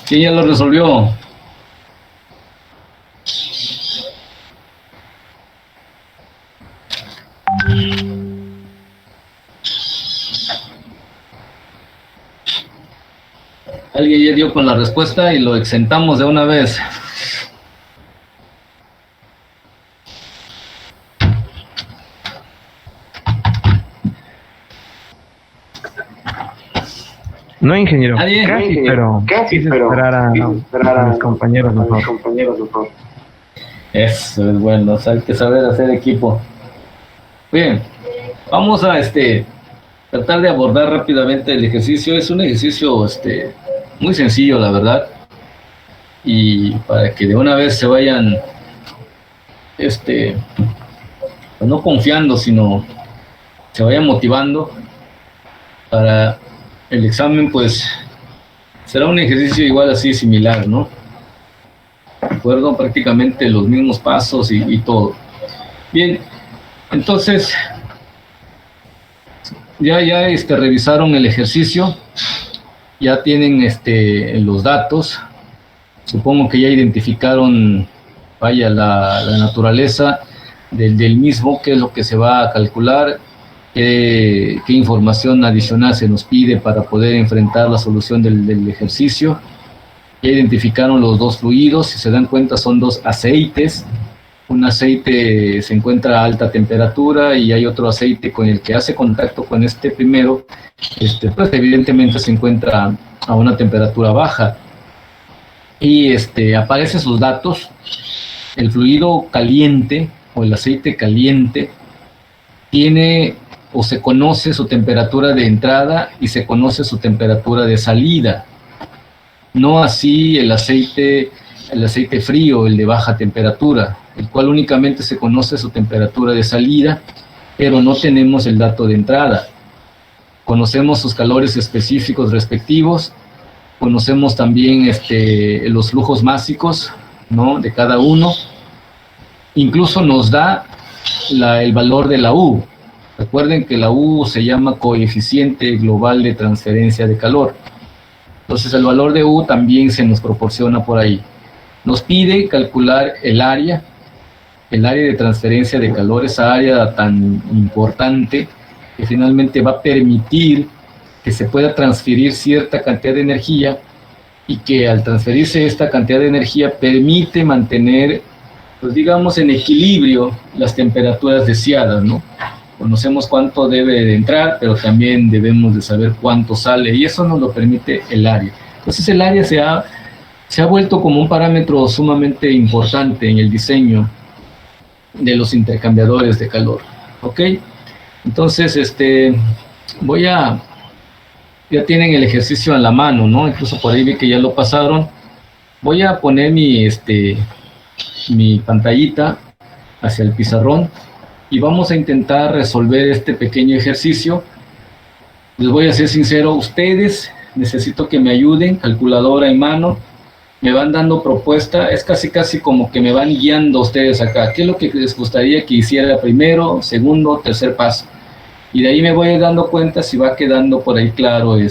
¿Quién ya lo resolvió? Alguien ya dio con la respuesta y lo exentamos de una vez. No, ingeniero. ¿Nadie? Casi, pero esperar a mis compañeros mejor. Eso es bueno, hay que saber hacer equipo. Bien, vamos a tratar de abordar rápidamente el ejercicio. Es un ejercicio muy sencillo, la verdad. Y para que de una vez se vayan no confiando, sino se vayan motivando para el examen, pues será un ejercicio igual así similar, ¿no? De acuerdo, prácticamente los mismos pasos y todo. Bien, entonces ya revisaron el ejercicio, ya tienen los datos, supongo que ya identificaron, vaya, la naturaleza del mismo, qué es lo que se va a calcular, qué información adicional se nos pide para poder enfrentar la solución del ejercicio. Ya identificaron los dos fluidos, si se dan cuenta son dos aceites. Un aceite se encuentra a alta temperatura y hay otro aceite con el que hace contacto con este primero, pues evidentemente se encuentra a una temperatura baja. Y aparecen sus datos. El fluido caliente o el aceite caliente tiene o se conoce su temperatura de entrada y se conoce su temperatura de salida. No así el aceite frío, el de baja temperatura, el cual únicamente se conoce su temperatura de salida, pero no tenemos el dato de entrada. Conocemos sus calores específicos respectivos, conocemos también los flujos másicos, ¿no?, de cada uno. Incluso nos da el valor de la U. Recuerden que la U se llama coeficiente global de transferencia de calor. Entonces el valor de U también se nos proporciona por ahí. Nos pide calcular el área de transferencia de calor, esa área tan importante que finalmente va a permitir que se pueda transferir cierta cantidad de energía y que al transferirse esta cantidad de energía permite mantener, pues digamos, en equilibrio las temperaturas deseadas, ¿no? Conocemos cuánto debe de entrar, pero también debemos de saber cuánto sale, y eso nos lo permite el área. Entonces el área se ha vuelto como un parámetro sumamente importante en el diseño de los intercambiadores de calor, ¿ok? Entonces, ya tienen el ejercicio en la mano, ¿no? Incluso por ahí vi que ya lo pasaron. Voy a poner mi pantallita hacia el pizarrón y vamos a intentar resolver este pequeño ejercicio. Les voy a ser sincero, ustedes necesito que me ayuden, calculadora en mano, me van dando propuesta, es casi como que me van guiando ustedes acá, qué es lo que les gustaría que hiciera primero, segundo, tercer paso, y de ahí me voy dando cuenta si va quedando por ahí claro el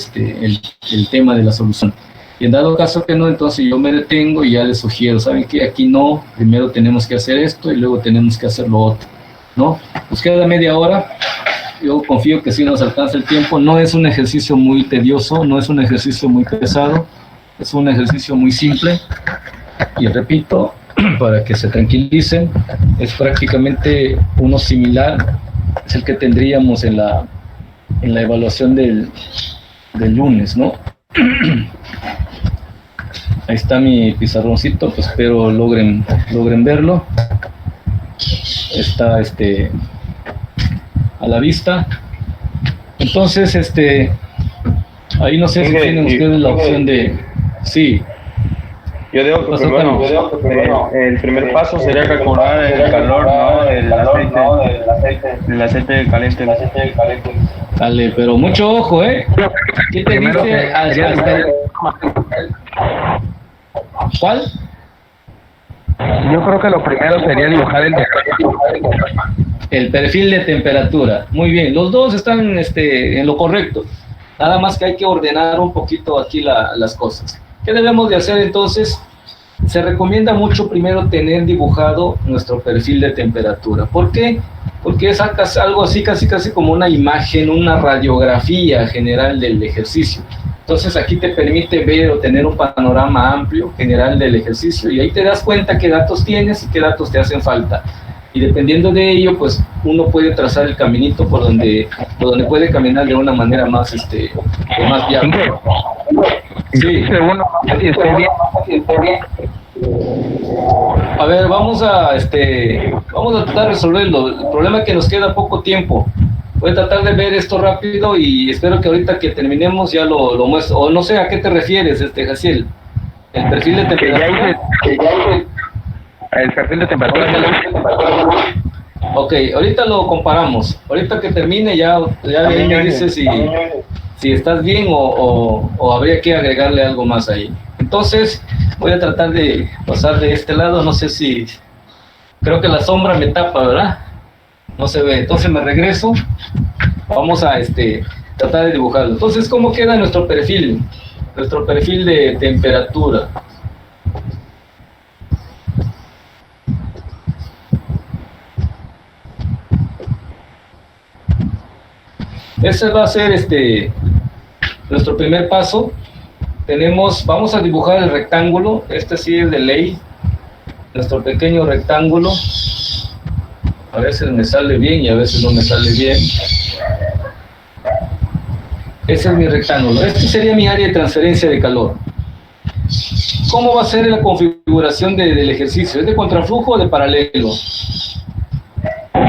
tema de la solución. Y en dado caso que no, entonces yo me detengo y ya les sugiero, ¿saben qué? Aquí no, primero tenemos que hacer esto y luego tenemos que hacer lo otro, ¿no? Pues queda media hora, yo confío que sí nos alcanza el tiempo, no es un ejercicio muy tedioso, no es un ejercicio muy pesado, es un ejercicio muy simple, y repito, para que se tranquilicen, es prácticamente uno similar, es el que tendríamos en la evaluación del lunes, ¿no? Ahí está mi pizarroncito, pues espero logren verlo. Está a la vista. Entonces, ahí no sé si tienen ustedes la opción de... Sí. Yo digo que primero, el primer paso sería calcular el calor, ¿no?, del aceite caliente. Dale, pero mucho ojo, ¿eh? ¿Qué te dice? ¿Cuál? Yo creo que lo primero sería dibujar el perfil de temperatura. Muy bien, los dos están en lo correcto. Nada más que hay que ordenar un poquito aquí las cosas. ¿Qué debemos de hacer entonces? Se recomienda mucho primero tener dibujado nuestro perfil de temperatura. ¿Por qué? Porque es algo así, casi como una imagen, una radiografía general del ejercicio. Entonces aquí te permite ver o tener un panorama amplio, general del ejercicio, y ahí te das cuenta qué datos tienes y qué datos te hacen falta. Y dependiendo de ello, pues uno puede trazar el caminito por donde puede caminar de una manera más, más viable. Sí. A ver, vamos a tratar de resolverlo. El problema es que nos queda poco tiempo. Voy a tratar de ver esto rápido y espero que ahorita que terminemos ya lo muestro. O no sé a qué te refieres, Jaciel. El perfil de temperatura. El perfil de temperatura. Ok, ahorita lo comparamos. Ahorita que termine ya me dices si estás bien o habría que agregarle algo más ahí. Entonces voy a tratar de pasar de este lado. No sé si... Creo que la sombra me tapa, ¿verdad? No se ve. Entonces me regreso. Vamos a tratar de dibujarlo. Entonces, ¿cómo queda nuestro perfil? Nuestro perfil de temperatura. Ese va a ser nuestro primer paso. Vamos a dibujar el rectángulo. Este sí es de ley. Nuestro pequeño rectángulo. A veces me sale bien y a veces no me sale bien. Ese es mi rectángulo. Este sería mi área de transferencia de calor. ¿Cómo va a ser la configuración del ejercicio? ¿Es de contraflujo o de paralelo?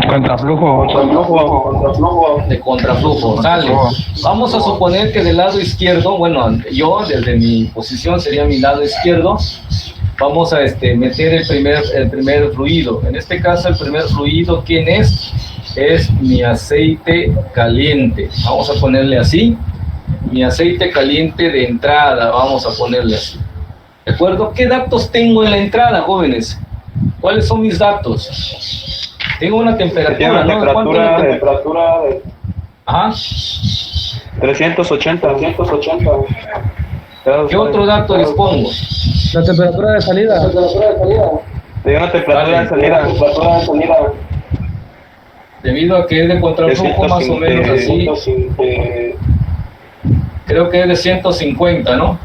Contraflujo. De contraflujo, sale. Vamos a suponer que del lado izquierdo, bueno, yo desde mi posición sería mi lado izquierdo, vamos a meter el primer fluido. En este caso el primer fluido, ¿quién es? Es mi aceite caliente. Vamos a ponerle así. Mi aceite caliente de entrada, vamos a ponerle así. ¿De acuerdo? ¿Qué datos tengo en la entrada, jóvenes? ¿Cuáles son mis datos? Tengo una temperatura, ¿no? Temperatura de... Ajá. 380. ¿Qué otro dato dispongo? La temperatura de salida. Tengo una temperatura de salida. Debido a que es de contraflujo más o menos así. Creo que es de 150, ¿no?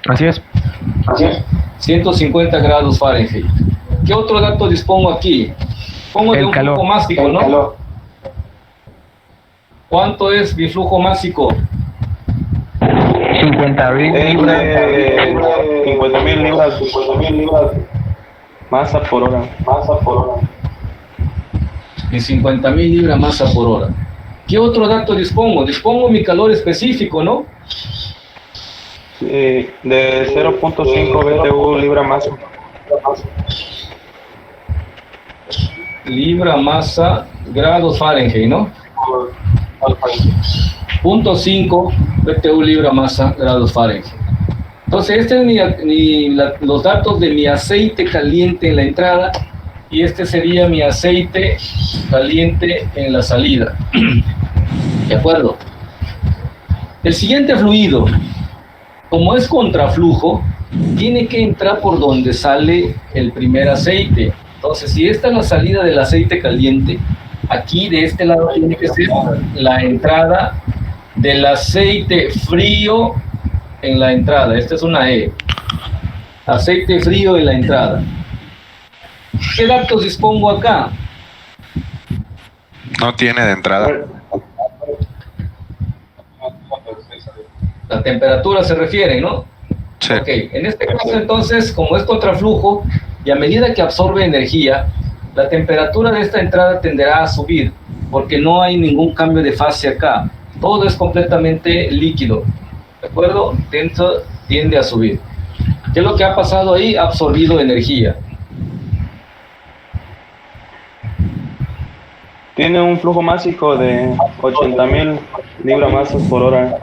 Así es. 150 grados Fahrenheit. ¿Qué otro dato dispongo aquí? Pongo de un flujo másico, ¿no? ¿Cuánto es mi flujo másico? 50.000 libras. 50.000 libras. Masa por hora. Y 50.000 libras masa por hora. ¿Qué otro dato dispongo? Dispongo mi calor específico, ¿no? De 0.5 BTU libra masa. Libra masa grados Fahrenheit, ¿no? 0.5 BTU libra masa grados Fahrenheit. Entonces, este es los datos de mi aceite caliente en la entrada y este sería mi aceite caliente en la salida. ¿De acuerdo? El siguiente fluido, como es contraflujo, tiene que entrar por donde sale el primer aceite. Entonces, si esta es la salida del aceite caliente, aquí de este lado tiene que ser la entrada del aceite frío en la entrada. Esta es una E. Aceite frío en la entrada. ¿Qué datos dispongo acá? No tiene de entrada. La temperatura se refiere, ¿no? Sí. Ok, en este caso entonces, como es contraflujo, y a medida que absorbe energía, la temperatura de esta entrada tenderá a subir, porque no hay ningún cambio de fase acá. Todo es completamente líquido, ¿de acuerdo? Dentro tiende a subir. ¿Qué es lo que ha pasado ahí? Ha absorbido energía. Tiene un flujo másico de 80.000 libras masas por hora.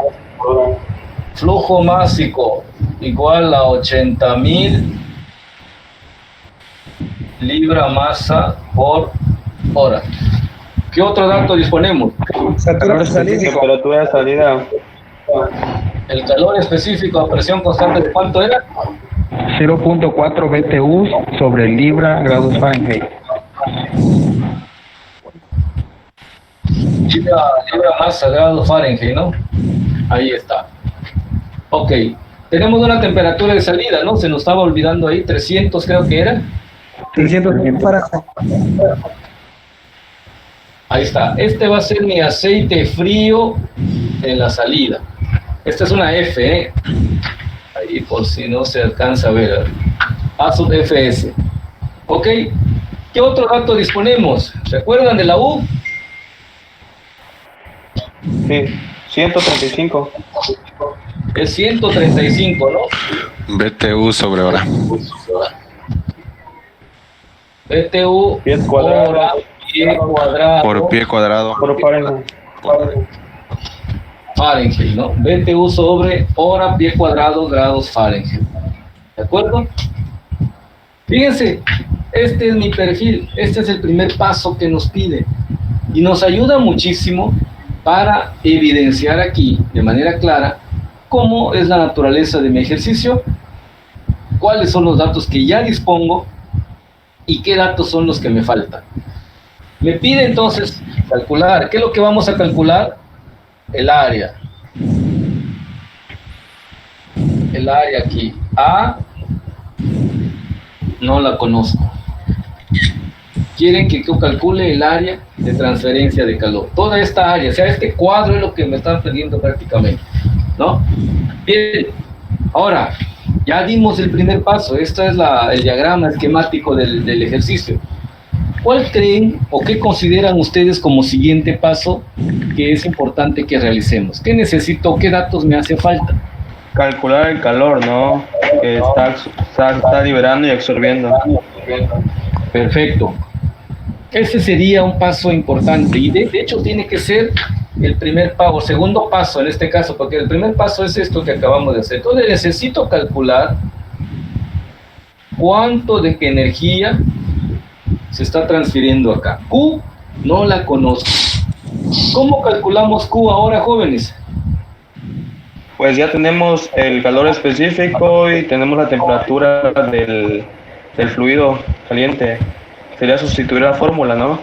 Flujo másico igual a 80.000 libra masa por hora. ¿Qué otro dato disponemos? Temperatura de salida. El calor específico a presión constante, ¿de cuánto era? 0.4 BTU sobre libra grados Fahrenheit. Libra masa grados Fahrenheit, ¿no? Ahí está. Ok. Tenemos una temperatura de salida, ¿no? Se nos estaba olvidando ahí, 300 creo que era. 300 Fahrenheit. Ahí está. Este va a ser mi aceite frío en la salida. Esta es una F, ¿eh? Ahí por si no se alcanza a ver. A sub FS. Ok. ¿Qué otro dato disponemos? ¿Recuerdan de la U? Sí, 135. Es 135, ¿no? BTU sobre hora. BTU Pies cuadrados. pie cuadrado Por pie cuadrado. Por Fahrenheit. Fahrenheit, ¿no? BTU sobre hora pie cuadrado grados Fahrenheit. ¿De acuerdo? Fíjense, este es mi perfil, este es el primer paso que nos pide y nos ayuda muchísimo para evidenciar aquí de manera clara cómo es la naturaleza de mi ejercicio, cuáles son los datos que ya dispongo y qué datos son los que me faltan. Me pide entonces calcular. ¿Qué es lo que vamos a calcular? El área. El área aquí. A, no la conozco. Quieren que yo calcule el área de transferencia de calor. Toda esta área, o sea, este cuadro es lo que me están pidiendo prácticamente, ¿no? Bien, ahora, ya dimos el primer paso. Este es el diagrama esquemático del ejercicio. ¿Cuál creen o qué consideran ustedes como siguiente paso que es importante que realicemos? ¿Qué necesito? ¿Qué datos me hace falta? Calcular el calor, ¿no? Que está liberando y absorbiendo. Perfecto. Ese sería un paso importante y de hecho tiene que ser el primer paso, segundo paso en este caso, porque el primer paso es esto que acabamos de hacer. Entonces necesito calcular cuánto de energía se está transfiriendo acá. Q no la conozco. ¿Cómo calculamos Q ahora, jóvenes? Pues ya tenemos el calor específico y tenemos la temperatura del fluido caliente. Sería sustituir la fórmula, ¿no?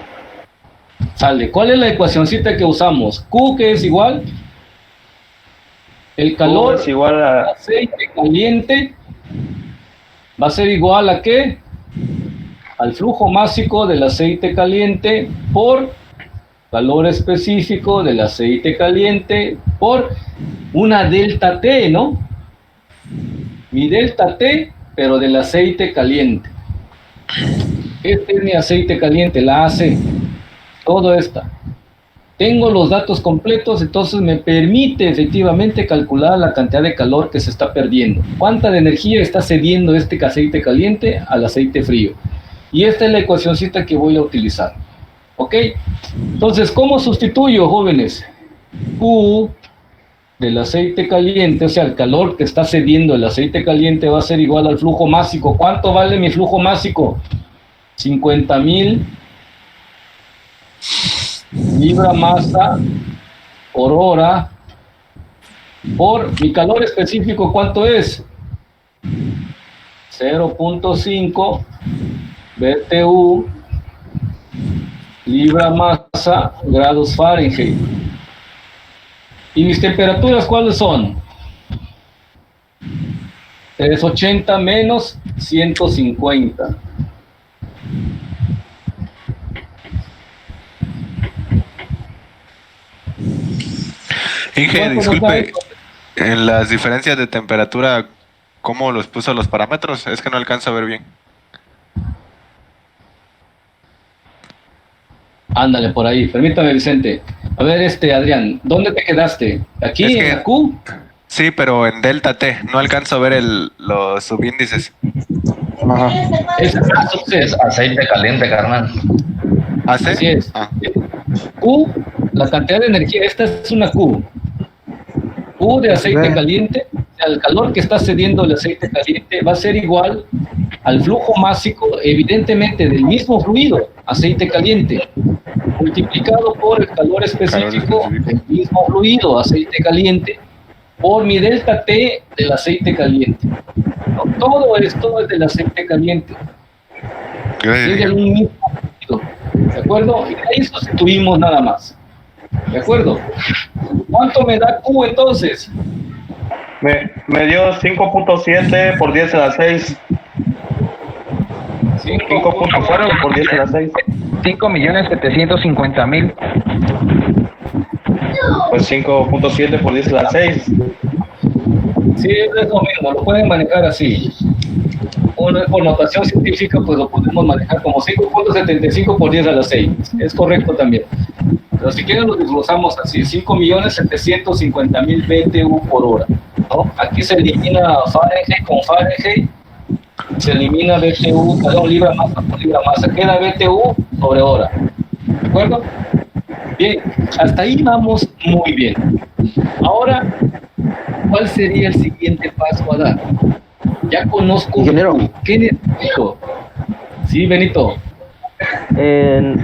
Sale. ¿Cuál es la ecuacioncita que usamos? Q, que es igual. El calor Q es igual a aceite caliente. ¿Va a ser igual a qué? Al flujo másico del aceite caliente por calor específico del aceite caliente por una delta T, ¿no? Mi delta T, pero del aceite caliente. Este es mi aceite caliente, la AC. Todo está. Tengo los datos completos, entonces me permite efectivamente calcular la cantidad de calor que se está perdiendo. ¿Cuánta de energía está cediendo este aceite caliente al aceite frío? Y esta es la ecuacioncita que voy a utilizar. ¿Ok? Entonces, ¿cómo sustituyo, jóvenes? Q del aceite caliente, o sea, el calor que está cediendo el aceite caliente va a ser igual al flujo másico. ¿Cuánto vale mi flujo másico? 50,000 libra masa por hora por mi calor específico. ¿Cuánto es? 0.5 BTU libra masa grados Fahrenheit. ¿Y mis temperaturas cuáles son? 380 menos 150. Inge, disculpe, en las diferencias de temperatura, ¿cómo los puso los parámetros? Es que no alcanzo a ver bien. Ándale, por ahí. Permítame, Vicente. A ver, Adrián, ¿dónde te quedaste? ¿Aquí Es que, en la Q? Sí, pero en delta T. No alcanzo a ver los subíndices. Ajá. Es aceite caliente, carnal. ¿Ah, sí? Así es. Ah. Q, la cantidad de energía, esta es una Q. Q de aceite caliente, el calor que está cediendo el aceite caliente va a ser igual al flujo másico, evidentemente del mismo fluido, aceite caliente, multiplicado por el calor específico del mismo fluido, aceite caliente, por mi delta T del aceite caliente. ¿No? Todo esto es del aceite caliente. Tiene un mismo sentido, ¿de acuerdo? Y ahí sustituimos nada más. ¿De acuerdo? ¿Cuánto me da Q entonces? Me dio 5.7 por 10 a la 6. 5.4 por 10 a la 6. 5.750.000. Pues 5.7 por 10 a la 6. Sí, es lo mismo, lo pueden manejar así. Por notación científica, pues lo podemos manejar como 5.75 por 10 a la 6. Es correcto también. Pero si quieren lo desglosamos así, 5.750.000 BTU por hora, ¿no? Aquí se elimina Fahrenheit con Fahrenheit, se elimina BTU, perdón, libra masa por libra masa, queda BTU sobre hora. ¿De acuerdo? Bien, hasta ahí vamos muy bien. Ahora, ¿cuál sería el siguiente paso a dar? Ya conozco. Ingeniero. ¿Qué necesito? Sí, Benito.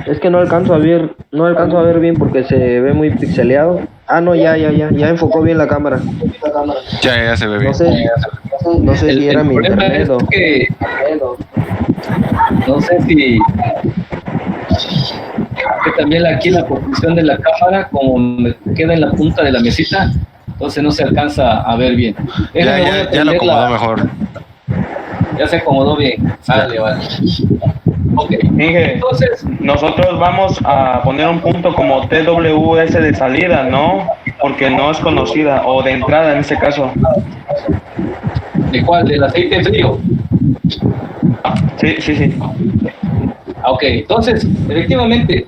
Es que no alcanzo a ver bien porque se ve muy pixeleado. Ah, no, ya enfocó bien la cámara. Ya se ve bien. No sé si era mi internet o... No sé si que también aquí la posición de la cámara como me queda en la punta de la mesita, entonces no se alcanza a ver bien. Ya lo acomodó mejor. Ya se acomodó bien. Vale. Ok, Inge, entonces nosotros vamos a poner un punto como TWS de salida, ¿no? Porque no es conocida, o de entrada en este caso. ¿de cuál? ¿Del aceite frío? Sí. Ok, entonces, efectivamente,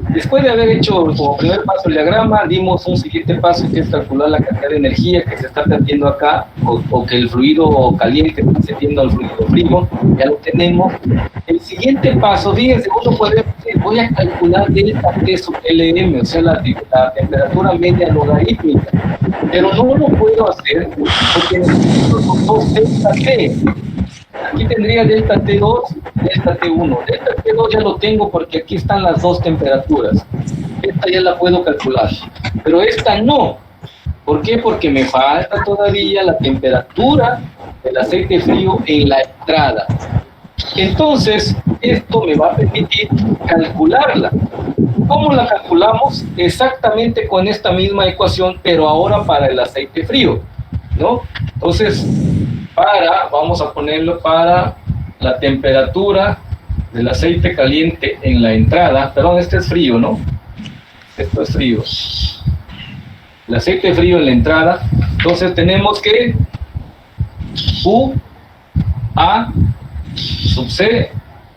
después de haber hecho como primer paso el diagrama, dimos un siguiente paso que es calcular la cantidad de energía que se está perdiendo acá, o que el fluido caliente está cediendo al fluido frío, ya lo tenemos. El siguiente paso, fíjense, uno puede decir, voy a calcular delta T sub LM, o sea, la temperatura media logarítmica, pero no lo puedo hacer porque necesito los dos delta T. Aquí tendría delta T2, delta T1. Delta T2 ya lo tengo porque aquí están las dos temperaturas. Esta ya la puedo calcular, pero esta no. ¿Por qué? Porque me falta todavía la temperatura del aceite frío en la entrada. Entonces, esto me va a permitir calcularla. ¿Cómo la calculamos? Exactamente con esta misma ecuación, pero ahora para el aceite frío, ¿no? Entonces, vamos a ponerlo para la temperatura del aceite caliente en la entrada. Perdón, este es frío, ¿no? Esto es frío. El aceite frío en la entrada. Entonces tenemos que Q A sub C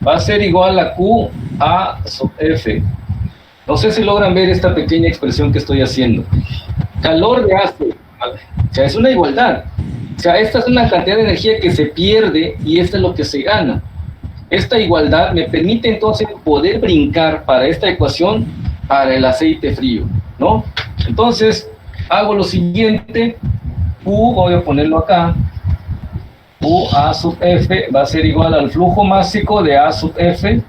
va a ser igual a Q A sub F. No sé si logran ver esta pequeña expresión que estoy haciendo. Calor de aceite. O sea, es una igualdad. O sea, esta es una cantidad de energía que se pierde y esta es lo que se gana. Esta igualdad me permite entonces poder brincar para esta ecuación para el aceite frío, ¿no? Entonces, hago lo siguiente, Q, voy a ponerlo acá, Q A sub F va a ser igual al flujo másico de A sub F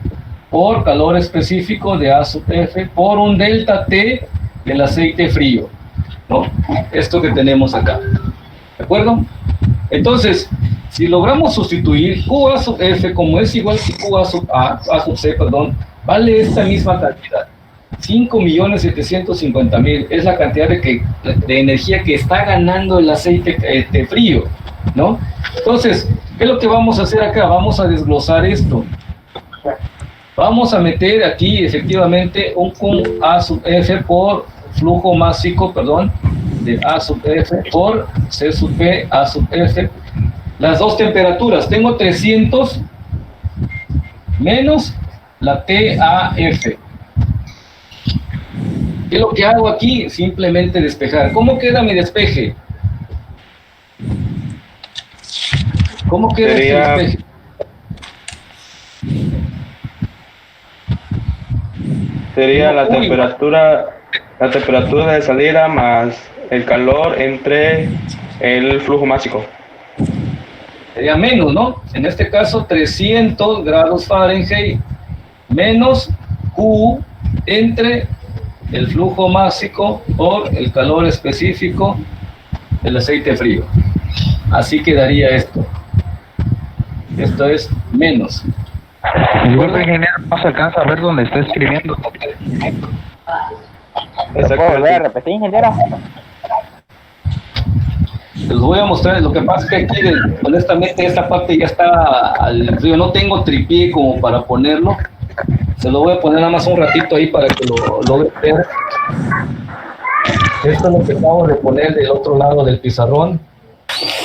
por calor específico de A sub F por un delta T del aceite frío, ¿no? Esto que tenemos acá, ¿de acuerdo? Entonces, si logramos sustituir Q A sub F como es igual que Q A sub C, perdón, vale esta misma cantidad. 5.750.000 es la cantidad de energía que está ganando el aceite frío, ¿no? Entonces, ¿qué es lo que vamos a hacer acá? Vamos a desglosar esto. Vamos a meter aquí, efectivamente, un Q A sub F por flujo másico, perdón, de A sub F por C sub P A sub F. Las dos temperaturas, tengo 300 menos la TAF. ¿Qué es lo que hago aquí? Simplemente despejar. ¿Cómo queda mi despeje? ¿Cómo queda este despeje? Sería la temperatura de salida más el calor entre el flujo másico. Sería menos, ¿no? En este caso 300 grados Fahrenheit menos Q entre el flujo másico por el calor específico del aceite frío. Así quedaría esto. Esto es menos. Disculpe, ingeniero, no se alcanza a ver dónde está escribiendo. ¿Puedo volver a repetir, ingeniero? Les voy a mostrar, lo que pasa es que aquí, honestamente, esta parte ya está al frío. No tengo tripié como para ponerlo. Se lo voy a poner nada más un ratito ahí para que lo logren ver. Esto es lo que acabo de poner del otro lado del pizarrón.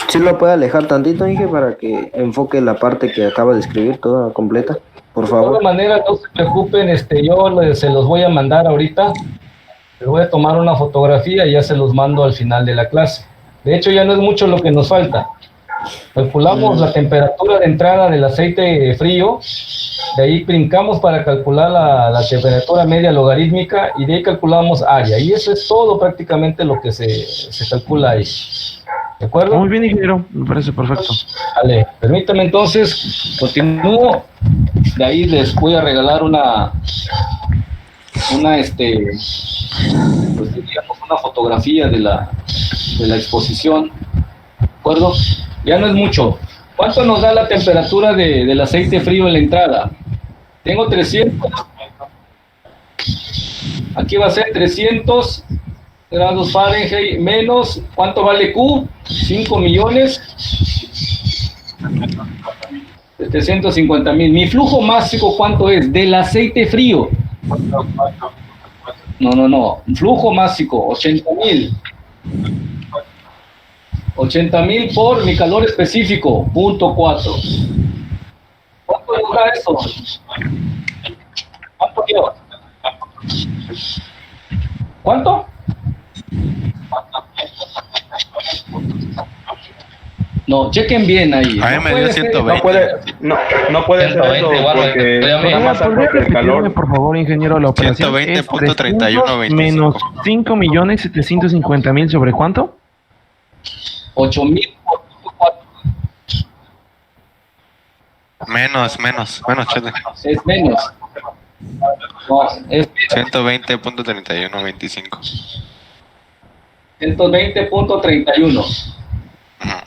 ¿Sí lo puede alejar tantito, Inge, para que enfoque la parte que acaba de escribir toda completa? Por De favor. todas maneras, no se preocupen, yo se los voy a mandar ahorita. Les voy a tomar una fotografía y ya se los mando al final de la clase. De hecho, ya no es mucho lo que nos falta. Calculamos la temperatura de entrada del aceite frío, de ahí brincamos para calcular la temperatura media logarítmica y de ahí calculamos área. Y eso es todo prácticamente lo que se calcula ahí. ¿De acuerdo? Muy bien, ingeniero, me parece perfecto. Vale, permítame entonces, continúo. De ahí les voy a regalar una pues digamos una fotografía de la exposición. ¿De acuerdo? Ya no es mucho. ¿Cuánto nos da la temperatura del aceite frío en la entrada? Tengo 300. Aquí va a ser 300 grados Fahrenheit menos, ¿cuánto vale Q? 5 millones 750,000. Mi flujo máximo, ¿cuánto es? Del aceite frío. No. Flujo máximo, 80,000. 80,000 por mi calor específico, 0.4. ¿Cuánto nos da eso? ¿Cuánto quiero? ¿Cuánto? No, chequen bien ahí. A mí me dio 120. No puede ser eso porque nada más aporta el calor. Por favor, ingeniero, la operación es 300 menos 5.750.000 ¿sobre cuánto? 8,000 por 0.4. Menos, chete. Es menos. No, es 120.3125. 120.31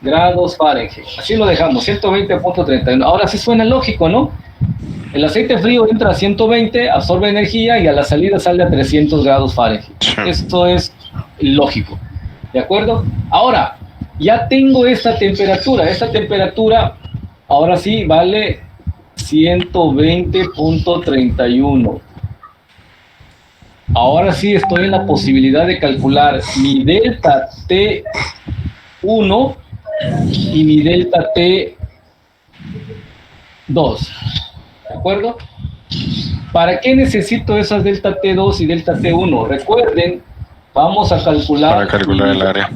grados Fahrenheit. Así lo dejamos, 120.31. Ahora sí suena lógico, ¿no? El aceite frío entra a 120, absorbe energía y a la salida sale a 300 grados Fahrenheit. Esto es lógico. ¿De acuerdo? Ahora, ya tengo esta temperatura. Esta temperatura, ahora sí, vale 120.31. Ahora sí estoy en la posibilidad de calcular mi delta T1 y mi delta T2. ¿De acuerdo? ¿Para qué necesito esas delta T2 y delta T1? Recuerden, vamos a calcular... Para calcular el área.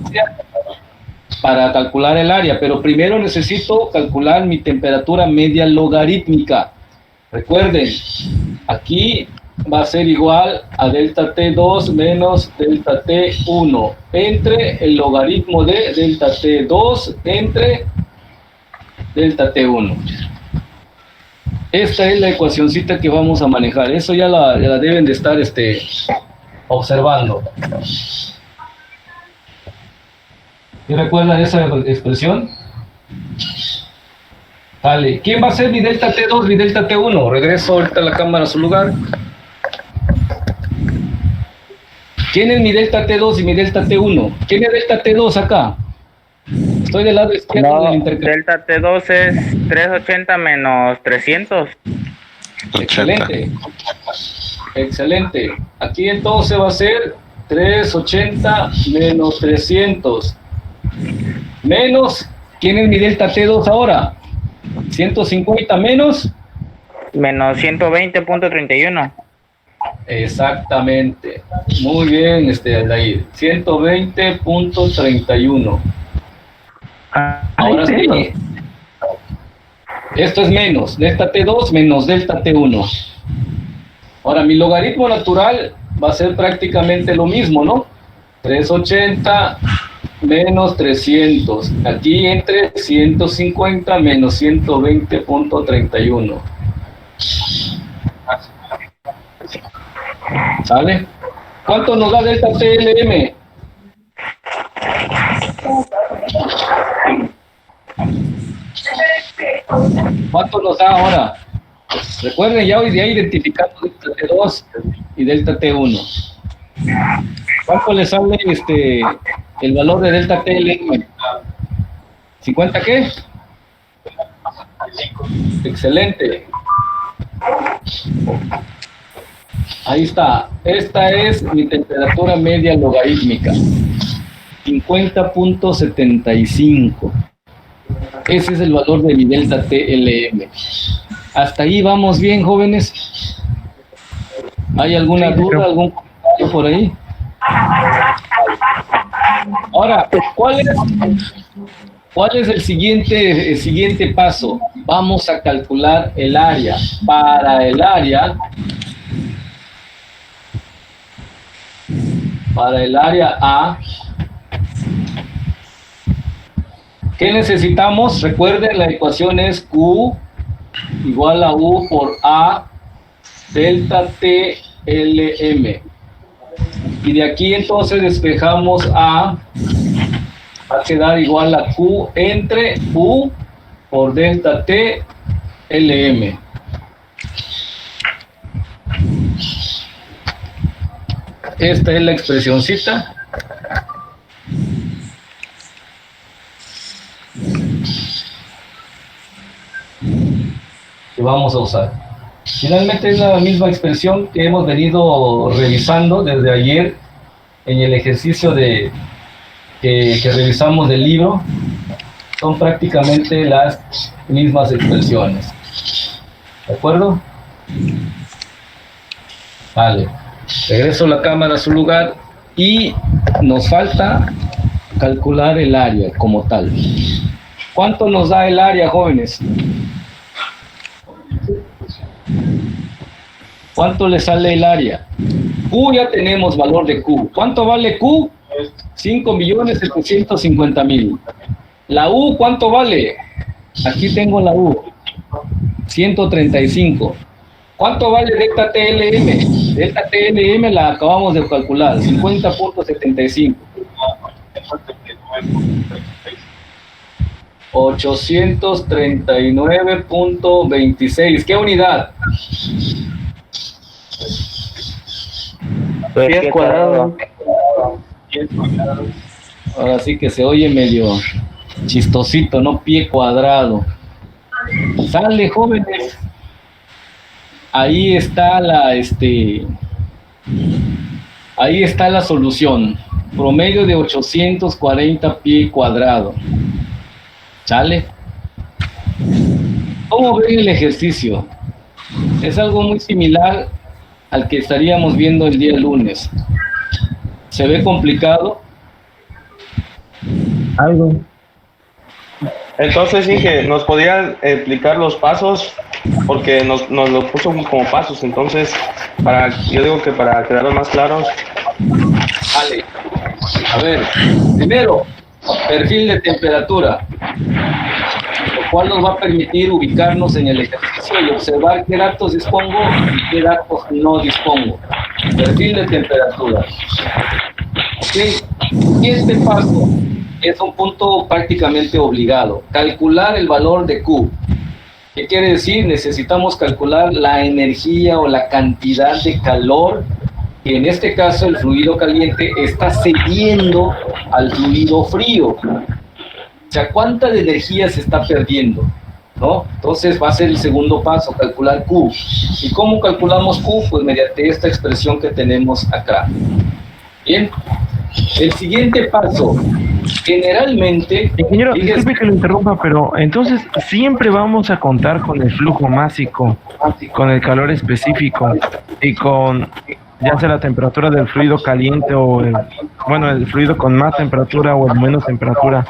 Para calcular el área, pero primero necesito calcular mi temperatura media logarítmica. Recuerden, aquí va a ser igual a delta T2 menos delta T1 entre el logaritmo de delta T2 entre delta T1. Esta es la ecuacioncita que vamos a manejar. Eso ya la deben de estar observando. ¿Y recuerdan esa expresión? Vale, ¿quién va a ser mi delta T2 y mi delta T1? Regreso ahorita a la cámara a su lugar. ¿Quién es mi delta T2 y mi delta T1? ¿Quién es delta T2 acá? Estoy del lado izquierdo del intercambio. Delta T2 es 380 menos 300. Excelente. Excelente. Aquí entonces va a ser 380 menos 300. Menos, ¿quién es mi delta T2 ahora? 150 menos. Menos 120.31. Exactamente. Muy bien, Aldair. 120.31. Ahora sí. Esto es menos. Delta T2 menos delta T1. Ahora, mi logaritmo natural va a ser prácticamente lo mismo, ¿no? 380 menos 300. Aquí entre 150 menos 120.31. ¿Sale? ¿Cuánto nos da delta TLM? ¿Cuánto nos da ahora? Recuerden, ya hoy día identificamos delta T2 y delta T1. ¿Cuánto le sale el valor de delta TLM? ¿50 qué? Excelente. Ahí está. Esta es mi temperatura media logarítmica. 50.75. Ese es el valor de mi delta TLM. ¿Hasta ahí vamos bien, jóvenes? ¿Hay alguna duda, algún comentario por ahí? Ahora, ¿cuál es el siguiente paso? Vamos a calcular el área. Para el área A, ¿qué necesitamos? Recuerden, la ecuación es Q igual a U por A delta TLM. Y de aquí entonces despejamos A, va a quedar igual a Q entre U por delta TLM. Esta es la expresioncita. Que vamos a usar. Finalmente es la misma expresión que hemos venido revisando desde ayer en el ejercicio que revisamos del libro. Son prácticamente las mismas expresiones. ¿De acuerdo? Vale. Regreso la cámara a su lugar y nos falta calcular el área como tal. ¿Cuánto nos da el área, jóvenes? ¿Cuánto le sale el área? Q, ya tenemos valor de Q. ¿Cuánto vale Q? 5.750.000. La U, ¿cuánto vale? Aquí tengo la U. 135. ¿Cuánto vale delta TLM? Delta TLM la acabamos de calcular, 50.75. 839.26. ¿Qué unidad? Pies cuadrados. Ahora sí que se oye medio chistosito, ¿no? Pie cuadrado. Sale, jóvenes. Ahí está ahí está la solución. Promedio de 840 pie cuadrado. ¿Sale? ¿Cómo ven el ejercicio? Es algo muy similar al que estaríamos viendo el día lunes. ¿Se ve complicado? Algo. Entonces, sí, que nos podía explicar los pasos, porque nos lo puso como pasos. Entonces, yo digo que para quedarlos más claros. Vale. A ver, primero, perfil de temperatura, lo cual nos va a permitir ubicarnos en el ejercicio y observar qué datos dispongo y qué datos no dispongo. Perfil de temperatura. ¿Okay? Este paso es un punto prácticamente obligado. Calcular el valor de Q. ¿Qué quiere decir? Necesitamos calcular la energía o la cantidad de calor que en este caso el fluido caliente está cediendo al fluido frío. O sea, ¿cuánta de energía se está perdiendo? ¿No? Entonces va a ser el segundo paso, calcular Q. ¿Y cómo calculamos Q? Pues mediante esta expresión que tenemos acá. Bien. El siguiente paso, generalmente... Ingeniero, disculpe que lo interrumpa, pero entonces siempre vamos a contar con el flujo másico, con el calor específico y con ya sea la temperatura del fluido caliente o el fluido con más temperatura o el menos temperatura.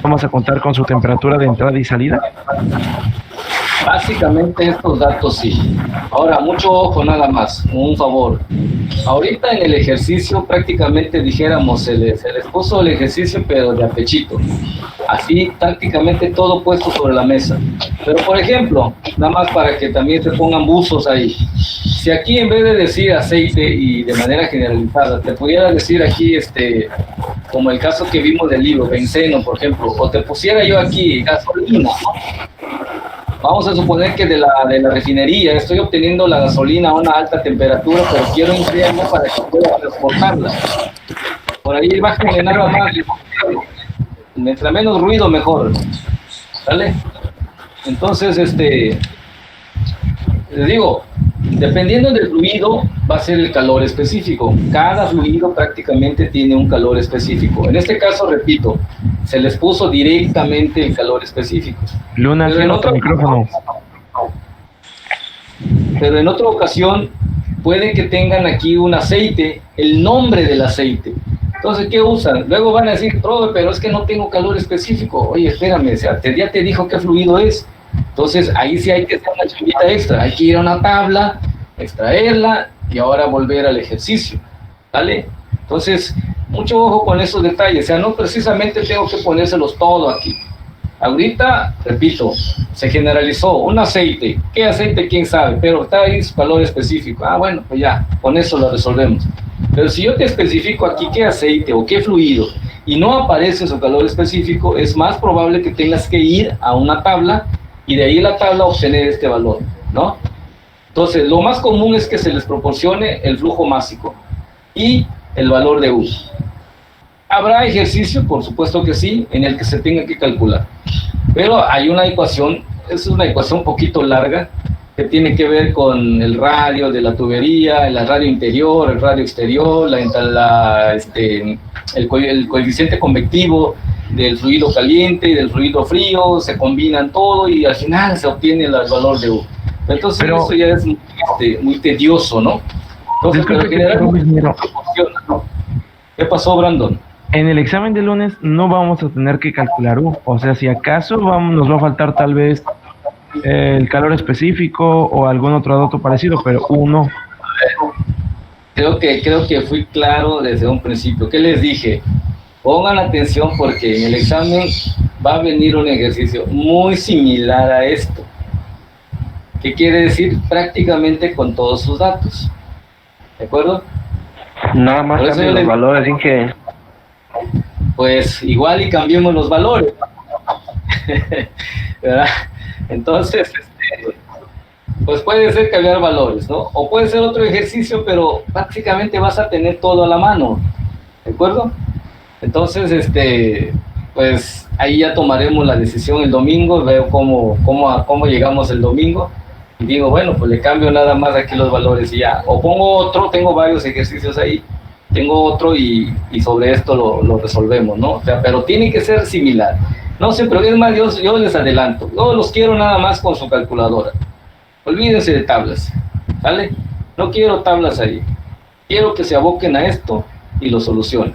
Vamos a contar con su temperatura de entrada y salida. Básicamente estos datos sí. Ahora, mucho ojo nada más, un favor. Ahorita en el ejercicio prácticamente dijéramos, se les puso el ejercicio pero de a pechito. Así prácticamente todo puesto sobre la mesa. Pero por ejemplo, nada más para que también se pongan buzos ahí. Si aquí en vez de decir aceite y de manera generalizada, te pudiera decir aquí como el caso que vimos del libro, benceno, por ejemplo, o te pusiera yo aquí gasolina, ¿no? Vamos a suponer que de la refinería estoy obteniendo la gasolina a una alta temperatura, pero quiero enfriarla para que pueda transportarla. Por ahí bájale nada más, mientras menos ruido mejor, ¿vale? Entonces, les digo, dependiendo del fluido, va a ser el calor específico. Cada fluido prácticamente tiene un calor específico. En este caso, repito, se les puso directamente el calor específico. Luna, Pero en otro otra- micrófono. Pero en otra ocasión, puede que tengan aquí un aceite, el nombre del aceite. Entonces, ¿qué usan? Luego van a decir, profe, pero es que no tengo calor específico. Oye, espérame, o sea, ya te dijo qué fluido es. Entonces, ahí sí hay que hacer una chambita extra. Hay que ir a una tabla, extraerla y ahora volver al ejercicio. ¿Vale? Entonces, mucho ojo con esos detalles. O sea, no precisamente tengo que ponérselos todo aquí. Ahorita, repito, se generalizó un aceite. ¿Qué aceite? ¿Quién sabe? Pero está ahí su calor específico. Ah, bueno, pues ya, con eso lo resolvemos. Pero si yo te especifico aquí qué aceite o qué fluido y no aparece su calor específico, es más probable que tengas que ir a una tabla y de ahí la tabla obtener este valor, ¿no? Entonces, lo más común es que se les proporcione el flujo másico y el valor de U. ¿Habrá ejercicio? Por supuesto que sí, en el que se tenga que calcular. Pero hay una ecuación, es una ecuación un poquito larga, que tiene que ver con el radio de la tubería, el radio interior, el radio exterior, el coeficiente convectivo del fluido caliente y del fluido frío, se combinan todo y al final se obtiene el valor de U. Entonces Pero- eso ya es muy tedioso, ¿no? Entonces, Disculpe pero que generalmente te interrumpa, funciona, ¿no? ¿Qué pasó, Brandon? En el examen de lunes no vamos a tener que calcular U. O sea, si acaso nos va a faltar tal vez el calor específico o algún otro dato parecido, pero U no. Creo que fui claro desde un principio. ¿Qué les dije? Pongan atención porque en el examen va a venir un ejercicio muy similar a esto. ¿Qué quiere decir? Prácticamente con todos sus datos. ¿De acuerdo? Nada más Por eso cambia yo los le- valores, así que Pues igual y cambiemos los valores. ¿Verdad? Entonces, pues puede ser cambiar valores, ¿no? O puede ser otro ejercicio, pero prácticamente vas a tener todo a la mano. ¿De acuerdo? Entonces, pues ahí ya tomaremos la decisión el domingo, veo cómo llegamos el domingo y digo, bueno, pues le cambio nada más aquí los valores y ya. O pongo otro, tengo varios ejercicios ahí, tengo otro y sobre esto lo resolvemos, ¿no? O sea, pero tiene que ser similar. No sé, pero es más, yo les adelanto, yo los quiero nada más con su calculadora. Olvídense de tablas, ¿vale? No quiero tablas ahí. Quiero que se aboquen a esto y lo solucionen.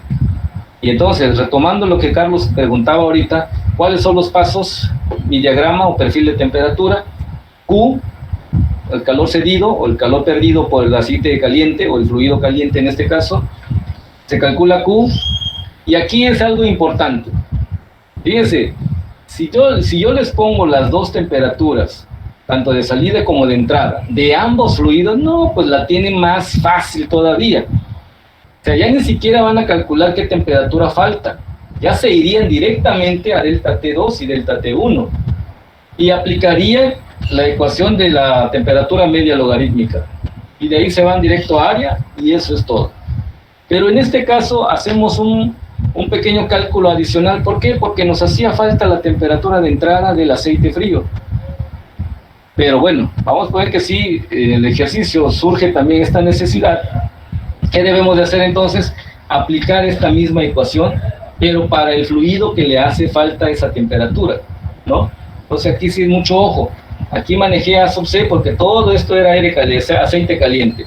Y entonces, retomando lo que Carlos preguntaba ahorita, ¿cuáles son los pasos? Mi diagrama o perfil de temperatura, Q, el calor cedido o el calor perdido por el aceite caliente o el fluido caliente en este caso, se calcula Q, y aquí es algo importante. Fíjense, si yo les pongo las dos temperaturas, tanto de salida como de entrada, de ambos fluidos, no, pues la tienen más fácil todavía. O sea, ya ni siquiera van a calcular qué temperatura falta. Ya se irían directamente a delta T2 y delta T1. Y aplicarían la ecuación de la temperatura media logarítmica. Y de ahí se van directo a área y eso es todo. Pero en este caso hacemos un pequeño cálculo adicional. ¿Por qué? Porque nos hacía falta la temperatura de entrada del aceite frío. Pero bueno, vamos a ver que sí, en el ejercicio surge también esta necesidad. ¿Qué debemos de hacer entonces? Aplicar esta misma ecuación, pero para el fluido que le hace falta esa temperatura, ¿no? Entonces aquí sí mucho ojo. Aquí manejé A sub C porque todo esto era aceite caliente.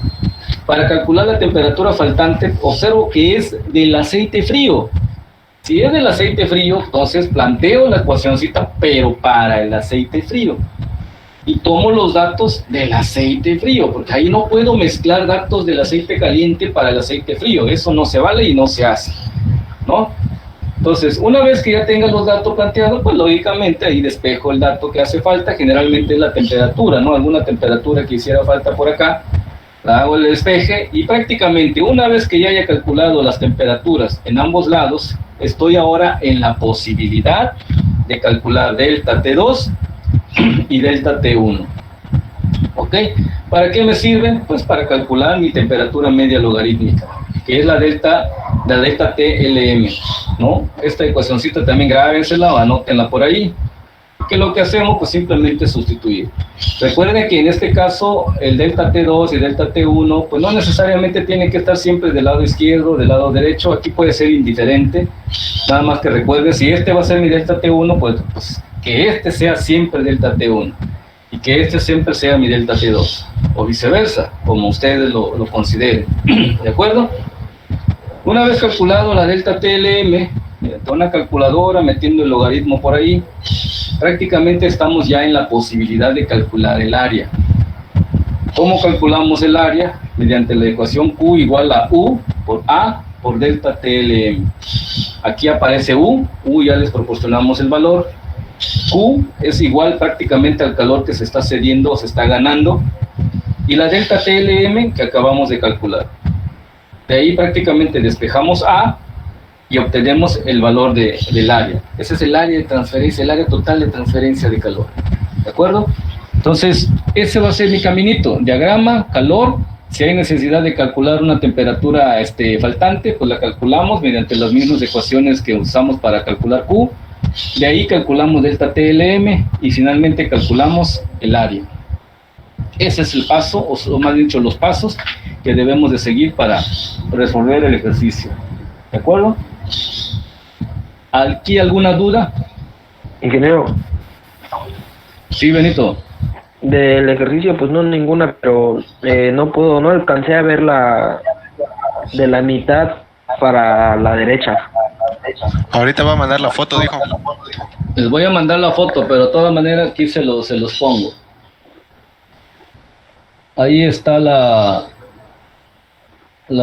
Para calcular la temperatura faltante, observo que es del aceite frío. Si es del aceite frío, entonces planteo la ecuacióncita, pero para el aceite frío. Y tomo los datos del aceite frío, porque ahí no puedo mezclar datos del aceite caliente para el aceite frío. Eso no se vale y no se hace, ¿no? Entonces, una vez que ya tenga los datos planteados, pues lógicamente ahí despejo el dato que hace falta, generalmente es la temperatura, ¿no? Alguna temperatura que hiciera falta por acá. hago el despeje y prácticamente una vez que ya haya calculado las temperaturas en ambos lados, estoy ahora en la posibilidad de calcular delta T2 y delta T1. ¿Ok? ¿Para qué me sirven? Pues para calcular mi temperatura media logarítmica, que es la delta TLM, ¿no? Esta ecuacióncita también grábensela o anótenla por ahí. Que lo que hacemos pues simplemente sustituir. Recuerden que en este caso el delta T2 y delta T1 pues no necesariamente tiene que estar siempre del lado izquierdo, del lado derecho, aquí puede ser indiferente, nada más que recuerden, si este va a ser mi delta T1, pues que este sea siempre delta T1 y que este siempre sea mi delta T2 o viceversa, como ustedes lo consideren. ¿De acuerdo? Una vez calculado la delta TLM, mediante una calculadora, metiendo el logaritmo por ahí, prácticamente estamos ya en la posibilidad de calcular el área. ¿Cómo calculamos el área? Mediante la ecuación Q igual a U por A por delta TLM. Aquí aparece U ya les proporcionamos el valor. Q es igual prácticamente al calor que se está cediendo o se está ganando. Y la delta TLM que acabamos de calcular. De ahí prácticamente despejamos A y obtenemos el valor del área. Ese es el área de transferencia, el área total de transferencia de calor. ¿De acuerdo? Entonces, ese va a ser mi caminito. Diagrama, calor. Si hay necesidad de calcular una temperatura faltante, pues la calculamos mediante las mismas ecuaciones que usamos para calcular Q. De ahí calculamos delta TLM y finalmente calculamos el área. Ese es el paso, o más dicho, los pasos que debemos de seguir para resolver el ejercicio. ¿De acuerdo? ¿Aquí alguna duda? Ingeniero, Sí, Benito. del ejercicio pues no ninguna, pero no alcancé a ver de la mitad para la derecha. Ahorita va a mandar la foto, dijo. Les voy a mandar la foto, pero de todas maneras aquí se los pongo. Ahí está la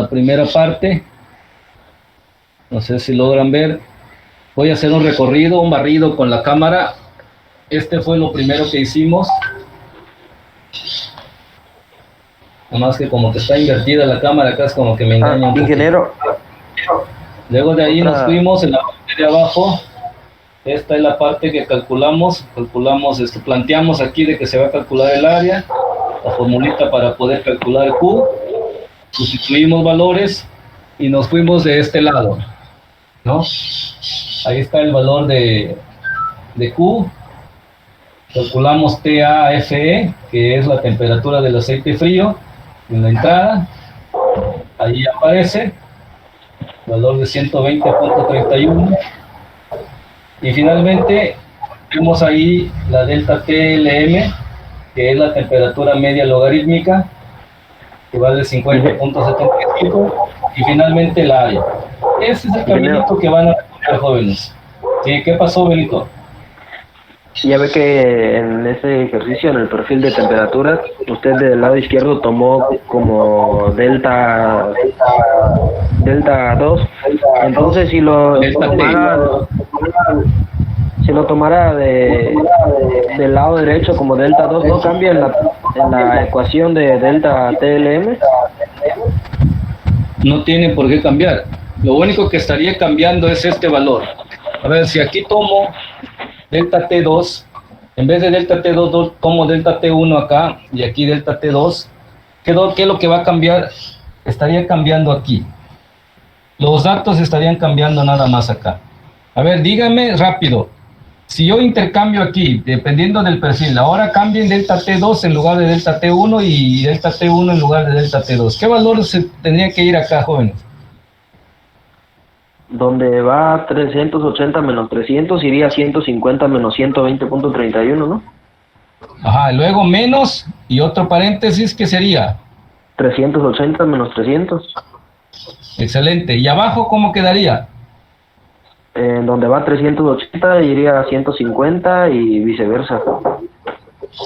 primera parte. No sé si logran ver. Voy a hacer un recorrido, un barrido con la cámara. Este fue lo primero que hicimos. Nada más que como que está invertida la cámara, acá es como que me engaña un poquito. Ingeniero. Luego de ahí nos fuimos en la parte de abajo. Esta es la parte que calculamos, planteamos aquí de que se va a calcular el área, la formulita para poder calcular el Q, sustituimos valores y nos fuimos de este lado, ¿no? Ahí está el valor de Q, calculamos TAFE, que es la temperatura del aceite frío en la entrada, ahí aparece, valor de 120.31, y finalmente vemos ahí la delta TLM, que es la temperatura media logarítmica, que vale 50.75, y finalmente la área. Ese es el caminito que van a recorrer, jóvenes. ¿Sí? ¿Qué pasó, Benito? Ya ve que en ese ejercicio, en el perfil de temperaturas, usted del lado izquierdo tomó como delta 2, entonces si lo tomara del lado derecho como delta 2, ¿no cambia en la ecuación de delta TLM? No tiene por qué cambiar. Lo único que estaría cambiando es este valor. A ver, si aquí tomo delta T2, en vez de delta T2 tomo delta T1 acá y aquí delta T2, ¿qué es lo que va a cambiar? Estaría cambiando aquí. Los datos estarían cambiando nada más acá. A ver, díganme rápido. Si yo intercambio aquí, dependiendo del perfil, ahora cambien delta T2 en lugar de delta T1 y delta T1 en lugar de delta T2. ¿Qué valor se tendría que ir acá, jóvenes? Donde va 380 menos 300 iría 150 menos 120.31, ¿no? Ajá, luego menos y otro paréntesis, ¿qué sería? 380 menos 300. Excelente. ¿Y abajo cómo quedaría? En donde va 380 iría 150 y viceversa.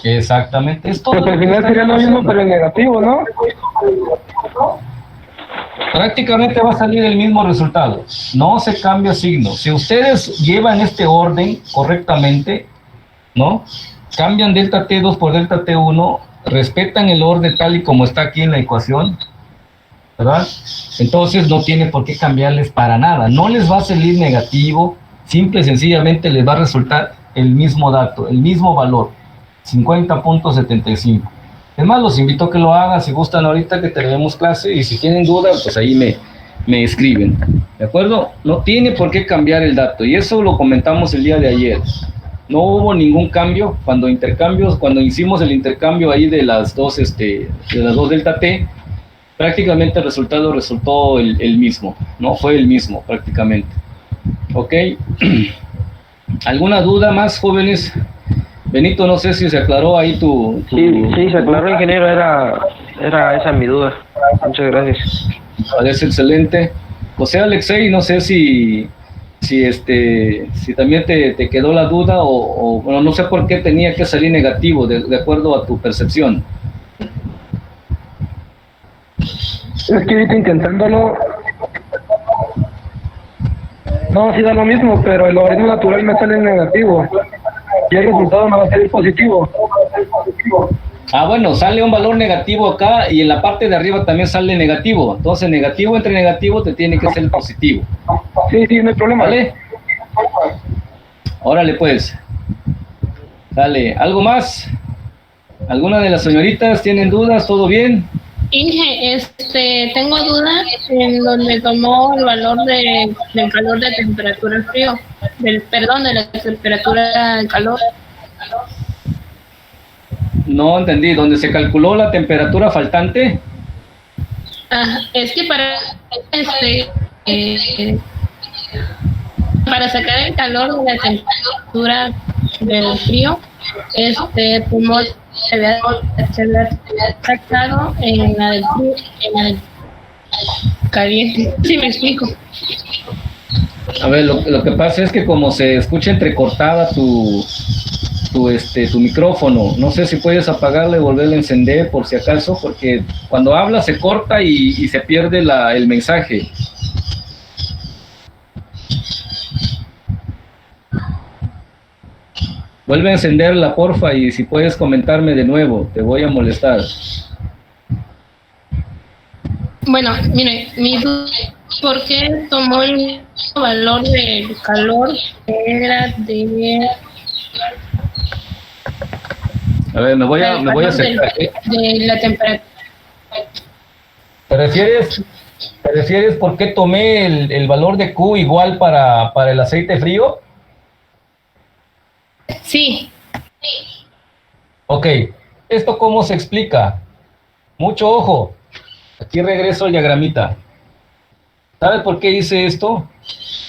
Exactamente. Esto Pues al final sería lo mismo pero en negativo, ¿no? Prácticamente va a salir el mismo resultado. No se cambia signo. Si ustedes llevan este orden correctamente, ¿no? Cambian delta T2 por delta T1, respetan el orden tal y como está aquí en la ecuación, ¿verdad? Entonces no tiene por qué cambiarles para nada, no les va a salir negativo, simple y sencillamente les va a resultar el mismo dato, el mismo valor, 50.75. Es más, los invito a que lo hagan si gustan ahorita que tenemos clase, y si tienen dudas, pues ahí me escriben, ¿de acuerdo? No tiene por qué cambiar el dato, y eso lo comentamos el día de ayer. No hubo ningún cambio cuando hicimos el intercambio ahí de las dos delta T, prácticamente el resultado resultó el mismo, ¿no? Fue el mismo prácticamente. ¿Ok? ¿Alguna duda más, jóvenes? Benito, no sé si se aclaró ahí tu... Sí, se aclaró, ingeniero, era esa mi duda. Muchas gracias. Parece excelente. José Alexei, no sé si también te quedó la duda o bueno, no sé por qué tenía que salir negativo de acuerdo a tu percepción. Es que ahorita intentándolo, no, sí da lo mismo, pero el logaritmo natural me sale negativo y el resultado me va a salir positivo. Ah, bueno, sale un valor negativo acá y en la parte de arriba también sale negativo. Entonces, negativo entre negativo te tiene que ser positivo. Sí, no hay problema. ¿Vale? Órale, pues. Dale, ¿algo más? ¿Alguna de las señoritas tienen dudas? ¿Todo bien? Inge, tengo dudas en donde tomó el valor del calor de temperatura frío, de la temperatura del calor. No entendí, ¿dónde se calculó la temperatura faltante? Es que para sacar el calor de la temperatura del frío, tomó se había sacado en la del frío, en la del caliente. Sí, me explico. A ver, lo que pasa es que como se escucha entrecortada tu micrófono, no sé si puedes apagarle y volverlo a encender por si acaso, porque cuando habla se corta y se pierde el mensaje. Vuelve a encenderla, porfa, y si puedes comentarme de nuevo, te voy a molestar. Bueno, mire, mi duda, ¿por qué tomó el valor del calor que era de... A ver, me voy a acercar. De la temperatura. ¿Te refieres por qué tomé el valor de Q igual para el aceite frío? Sí. Ok, ¿esto cómo se explica? Mucho ojo. Aquí regreso al diagramita. ¿Sabes por qué hice esto?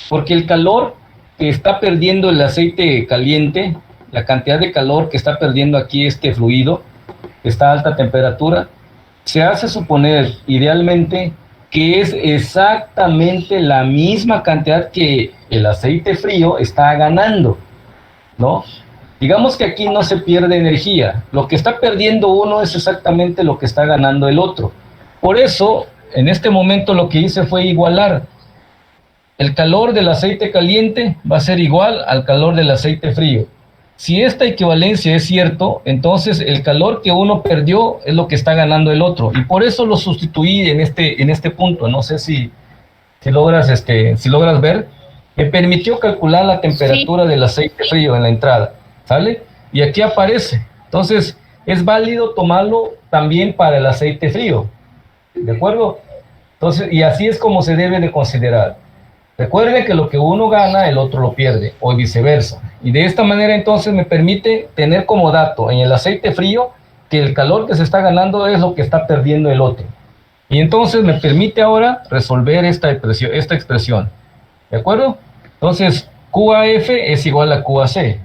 Porque el calor que está perdiendo el aceite caliente, la cantidad de calor que está perdiendo aquí este fluido, esta alta temperatura, se hace suponer idealmente que es exactamente la misma cantidad que el aceite frío está ganando, ¿no? Digamos que aquí no se pierde energía, lo que está perdiendo uno es exactamente lo que está ganando el otro. Por eso, en este momento lo que hice fue igualar. El calor del aceite caliente va a ser igual al calor del aceite frío. Si esta equivalencia es cierto, entonces el calor que uno perdió es lo que está ganando el otro. Y por eso lo sustituí en este punto. No sé si logras ver. Me permitió calcular la temperatura del aceite frío en la entrada, ¿sale? Y aquí aparece. Entonces, es válido tomarlo también para el aceite frío, ¿de acuerdo? Entonces, y así es como se debe de considerar. Recuerde que lo que uno gana, el otro lo pierde, o viceversa. Y de esta manera, entonces, me permite tener como dato en el aceite frío que el calor que se está ganando es lo que está perdiendo el otro. Y entonces me permite ahora resolver esta expresión. ¿De acuerdo? Entonces, QAF es igual a QAC.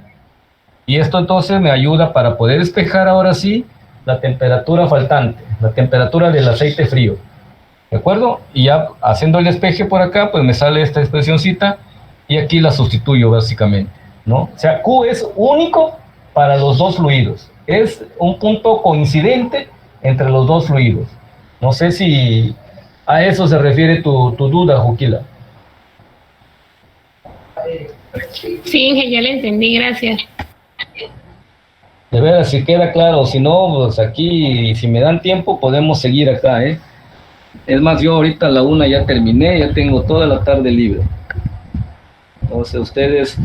Y esto entonces me ayuda para poder despejar ahora sí la temperatura faltante, la temperatura del aceite frío. ¿De acuerdo? Y ya haciendo el despeje por acá, pues me sale esta expresioncita y aquí la sustituyo básicamente, ¿no? O sea, Q es único para los dos fluidos. Es un punto coincidente entre los dos fluidos. No sé si a eso se refiere tu duda, Juquila. Sí, Inge, ya le entendí, gracias. De veras, si queda claro, si no, pues aquí, si me dan tiempo, podemos seguir acá, ¿eh? Es más, yo ahorita a la 1 ya terminé, ya tengo toda la tarde libre. Entonces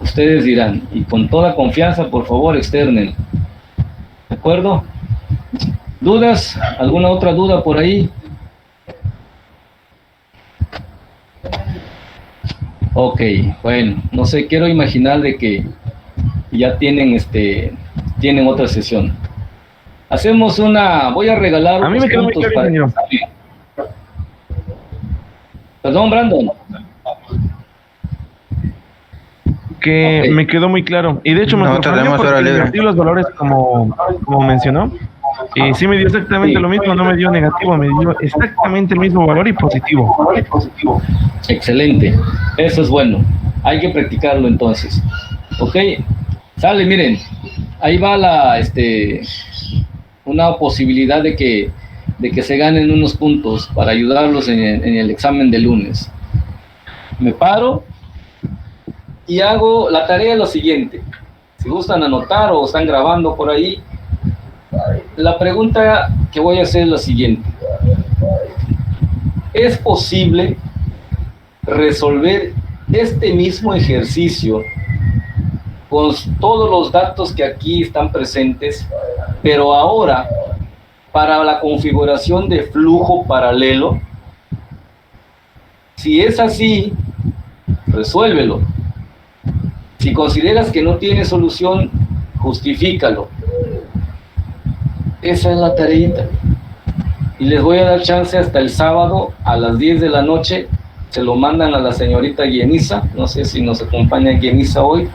ustedes dirán, y con toda confianza, por favor, externen. ¿De acuerdo? ¿Dudas? ¿Alguna otra duda por ahí? Ok, bueno, no sé, quiero imaginar de que ya tienen otra sesión. Hacemos voy a regalar A mí me quedó muy claro, ingeniero. Perdón, Brandon. Que Okay. me quedó muy claro. Y de hecho me sorprendió porque negativos los valores como mencionó. Y sí me dio exactamente lo mismo, no me dio negativo, me dio exactamente el mismo valor y positivo. Excelente, eso es bueno. Hay que practicarlo entonces. Ok, sale, miren, ahí va una posibilidad de que se ganen unos puntos para ayudarlos en el examen de lunes. Me paro y hago la tarea lo siguiente. Si gustan anotar o están grabando por ahí, la pregunta que voy a hacer es la siguiente. ¿Es posible resolver este mismo ejercicio con todos los datos que aquí están presentes, pero ahora para la configuración de flujo paralelo? Si es así, resuélvelo. Si consideras que no tiene solución, justifícalo. Esa es la tareita. Y les voy a dar chance hasta el sábado a las 10 de la noche. Se lo mandan a la señorita Guienisa. No sé si nos acompaña Guienisa hoy.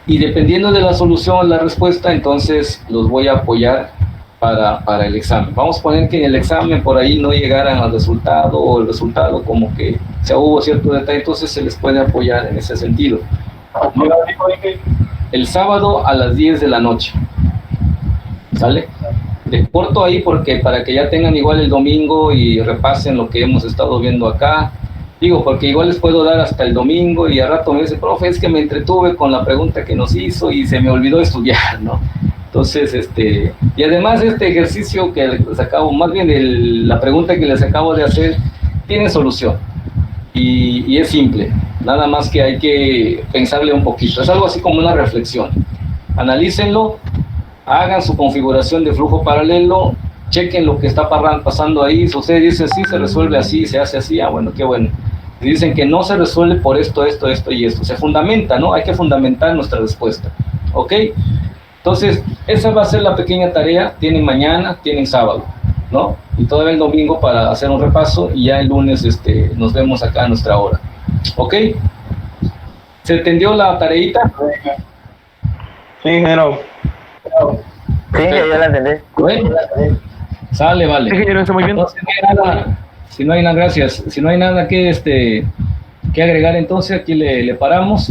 Y dependiendo de la solución, la respuesta, entonces los voy a apoyar para el examen. Vamos a poner que en el examen por ahí no llegaran al resultado, o el resultado como que hubo cierto detalle, entonces se les puede apoyar en ese sentido. El sábado a las 10 de la noche. ¿Sale? Les corto ahí porque para que ya tengan igual el domingo y repasen lo que hemos estado viendo acá. Digo, porque igual les puedo dar hasta el domingo y al rato me dice, profe, es que me entretuve con la pregunta que nos hizo y se me olvidó estudiar, ¿no? Entonces, y además este ejercicio que les acabo, más bien la pregunta que les acabo de hacer, tiene solución y es simple, nada más que hay que pensarle un poquito, es algo así como una reflexión. Analícenlo, hagan su configuración de flujo paralelo, chequen lo que está pasando ahí. Si ustedes dicen sí, se resuelve así, se hace así, bueno, qué bueno. Si dicen que no se resuelve por esto y esto, se fundamenta, ¿no? Hay que fundamentar nuestra respuesta, ¿ok? Entonces, esa va a ser la pequeña tarea. Tienen mañana, tienen sábado, ¿no? Y todavía el domingo para hacer un repaso y ya el lunes nos vemos acá a nuestra hora, ¿ok? ¿Se entendió la tareita? Sí, ingeniero. Sí, ya la entendí. Bueno, sale, vale. Sí, ingeniero, está muy bien. Entonces, si no hay nada, gracias. Si no hay nada que agregar, entonces aquí le paramos.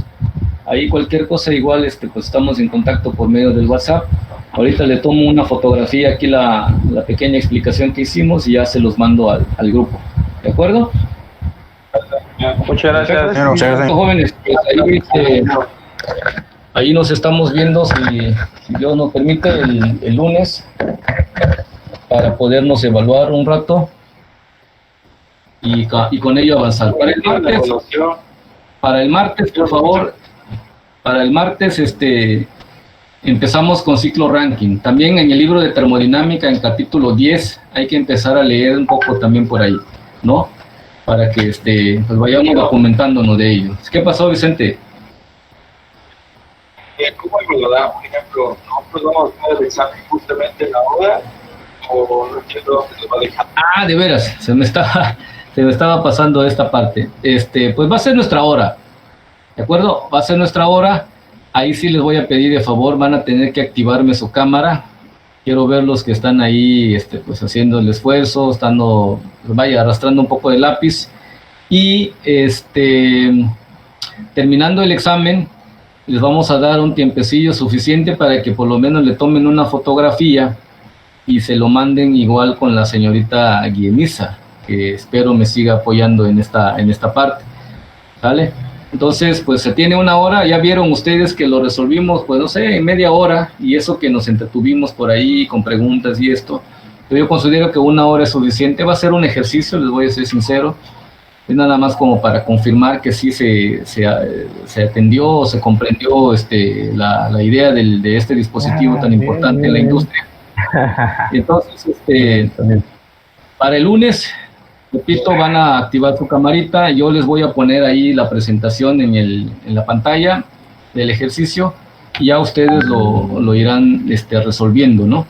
Ahí cualquier cosa igual, pues estamos en contacto por medio del WhatsApp. Ahorita le tomo una fotografía aquí, la pequeña explicación que hicimos y ya se los mando al grupo. ¿De acuerdo? Muchas gracias. Jóvenes, pues ahí nos estamos viendo, si Dios nos permite, el lunes, para podernos evaluar un rato y con ello avanzar. Para el martes, por favor, para el martes empezamos con ciclo ranking. También en el libro de termodinámica, en capítulo 10, hay que empezar a leer un poco también por ahí, ¿no? Para que pues vayamos documentándonos de ello. ¿Qué pasó, Vicente? ¿Cómo lo da? Por ejemplo, nosotros vamos a hacer el examen justamente en la hora, o no entiendo dónde nos va a dejar. Ah, de veras, se me estaba pasando esta parte. Pues va a ser nuestra hora, ¿de acuerdo? Va a ser nuestra hora. Ahí sí les voy a pedir de favor, van a tener que activarme su cámara. Quiero ver los que están ahí, pues haciendo el esfuerzo, arrastrando un poco de lápiz. Y terminando el examen, les vamos a dar un tiempecillo suficiente para que por lo menos le tomen una fotografía y se lo manden igual con la señorita Guienisa, que espero me siga apoyando en esta parte, ¿sale? Entonces, pues se tiene una hora, ya vieron ustedes que lo resolvimos, pues no sé, en media hora, y eso que nos entretuvimos por ahí con preguntas y esto. Pero yo considero que una hora es suficiente, va a ser un ejercicio, les voy a ser sincero, es nada más como para confirmar que sí se atendió o se comprendió la idea de este dispositivo tan importante en la industria. Entonces, para el lunes, repito, van a activar su camarita. Yo les voy a poner ahí la presentación en la pantalla del ejercicio y ya ustedes lo irán resolviendo, ¿no?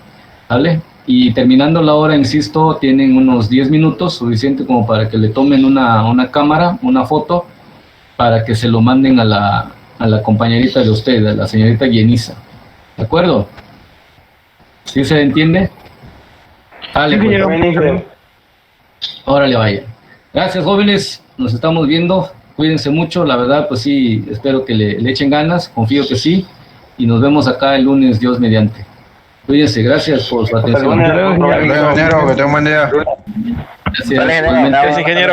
¿Vale? Y terminando la hora, insisto, tienen unos 10 minutos, suficiente como para que le tomen una cámara, una foto, para que se lo manden a la compañerita de ustedes, a la señorita Guieniza. ¿De acuerdo? ¿Sí se entiende? Vale, Sí, pues. Órale, vaya. Gracias, jóvenes. Nos estamos viendo. Cuídense mucho. La verdad, pues sí, espero que le echen ganas. Confío que sí. Y nos vemos acá el lunes, Dios mediante. Cuídense. Gracias por su atención. Que tenga un buen día. Gracias. Igualmente. Ingeniero.